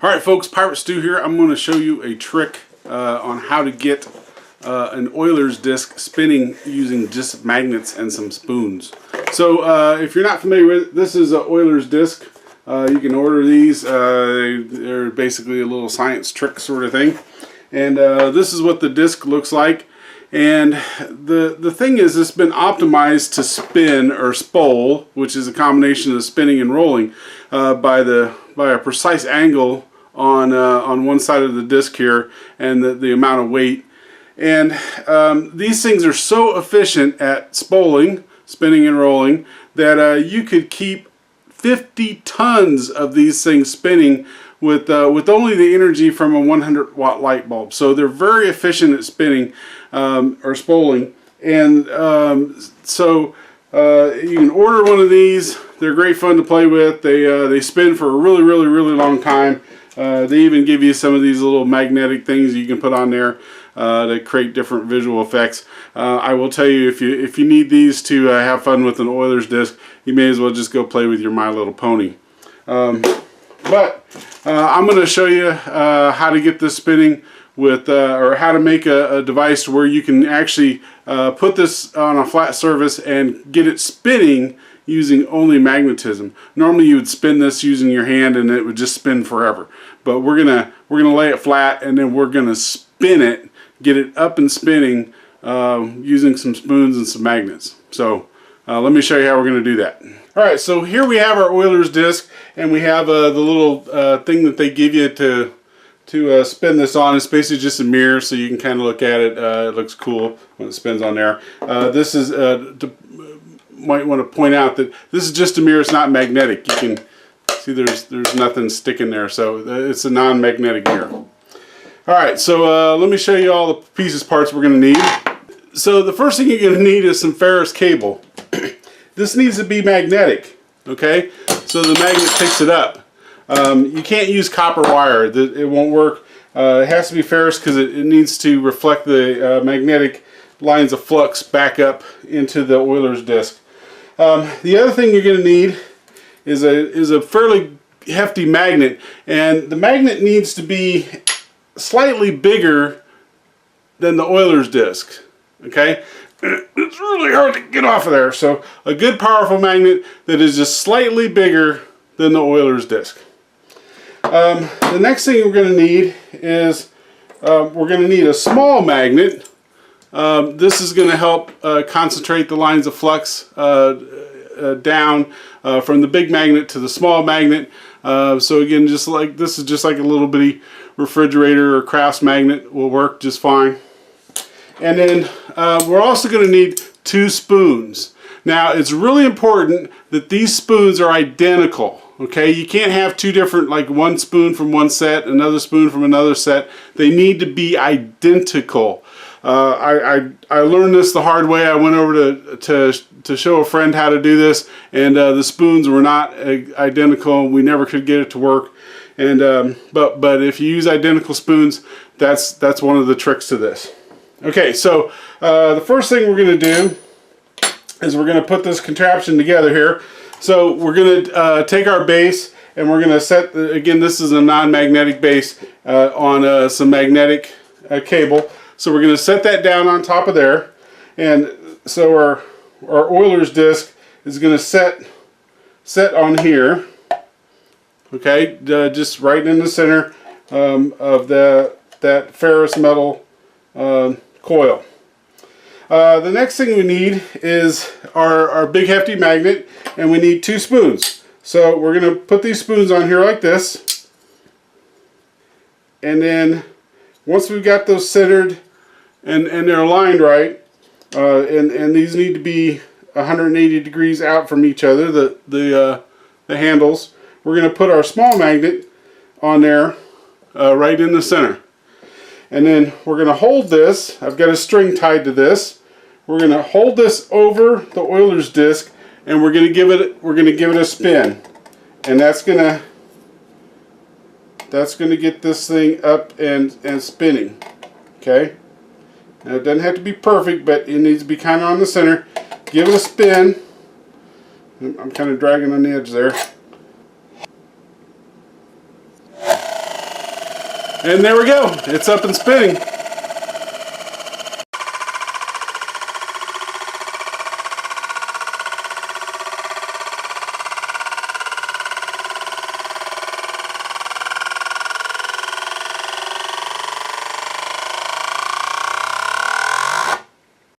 Alright folks, Pirate Stu here. I'm going to show you a trick on how to get an Euler's disc spinning using just magnets and some spoons. So if you're not familiar with it, this is an Euler's disc. You can order these. They're basically a little science trick sort of thing. And this is what the disc looks like. And the thing is, it's been optimized to spin or spole, which is a combination of spinning and rolling by a precise angle on one side of the disc here, and the amount of weight. And these things are so efficient at spoling, spinning and rolling, that you could keep 50 tons of these things spinning with only the energy from a 100-watt light bulb. So they're very efficient at spinning or spoling. And so you can order one of these. They're great fun to play with. They spin for a really long time. They even give you some of these little magnetic things you can put on there to create different visual effects. I will tell you, if you need these to have fun with an Euler's disc, you may as well just go play with your My Little Pony. But I'm going to show you how to get this spinning with, or how to make a device where you can actually put this on a flat surface and get it spinning using only magnetism. Normally you would spin this using your hand and it would just spin forever. But we're gonna lay it flat, and then we're gonna spin it, get it up and spinning using some spoons and some magnets. So let me show you how we're gonna do that. Alright, so here we have our Euler's disc, and we have the little thing that they give you to spin this on. It's basically just a mirror, so you can kind of look at it. It looks cool when it spins on there. This is might want to point out that this is just a mirror. It's not magnetic. You can see there's nothing sticking there, so it's a non-magnetic mirror. Alright, so let me show you all the pieces, parts we're going to need. So the first thing you're going to need is some ferrous cable. This needs to be magnetic, okay? So the magnet picks it up. You can't use copper wire. It won't work. It has to be ferrous because it needs to reflect the magnetic lines of flux back up into the Euler's disc. The other thing you're going to need is a fairly hefty magnet, and the magnet needs to be slightly bigger than the Euler's disc. Okay, it's really hard to get off of there, so a good powerful magnet that is just slightly bigger than the Euler's disc. The next thing we're going to need is we're going to need a small magnet. This is going to help concentrate the lines of flux down from the big magnet to the small magnet. So again, this is just like a little bitty refrigerator or crafts magnet, will work just fine. And then we're also going to need 2 spoons. Now it's really important that these spoons are identical. Okay, you can't have 2 different, like one spoon from one set, another spoon from another set. They need to be identical. I learned this the hard way. I went over to show a friend how to do this, and the spoons were not identical. We never could get it to work. And but if you use identical spoons, that's one of the tricks to this. Okay, so the first thing we're going to do is we're going to put this contraption together here. So we're going to take our base, and we're going to set, again, this is a non-magnetic base on some magnetic cable. So we're going to set that down on top of there, and so our Euler's disc is going to set on here. Okay, just right in the center of that ferrous metal coil. The next thing we need is our big hefty magnet, and we need 2 spoons. So we're going to put these spoons on here like this, and then once we've got those centered and they're aligned right, and these need to be 180 degrees out from each other, the handles, we're going to put our small magnet on there right in the center. And then we're going to hold this. I've got a string tied to this. We're going to hold this over the Euler's disc, and we're going to give it a spin, and that's going to get this thing up and spinning. Okay. Now it doesn't have to be perfect, but it needs to be kind of on the center. Give it a spin. I'm kind of dragging on the edge there. And there we go. It's up and spinning.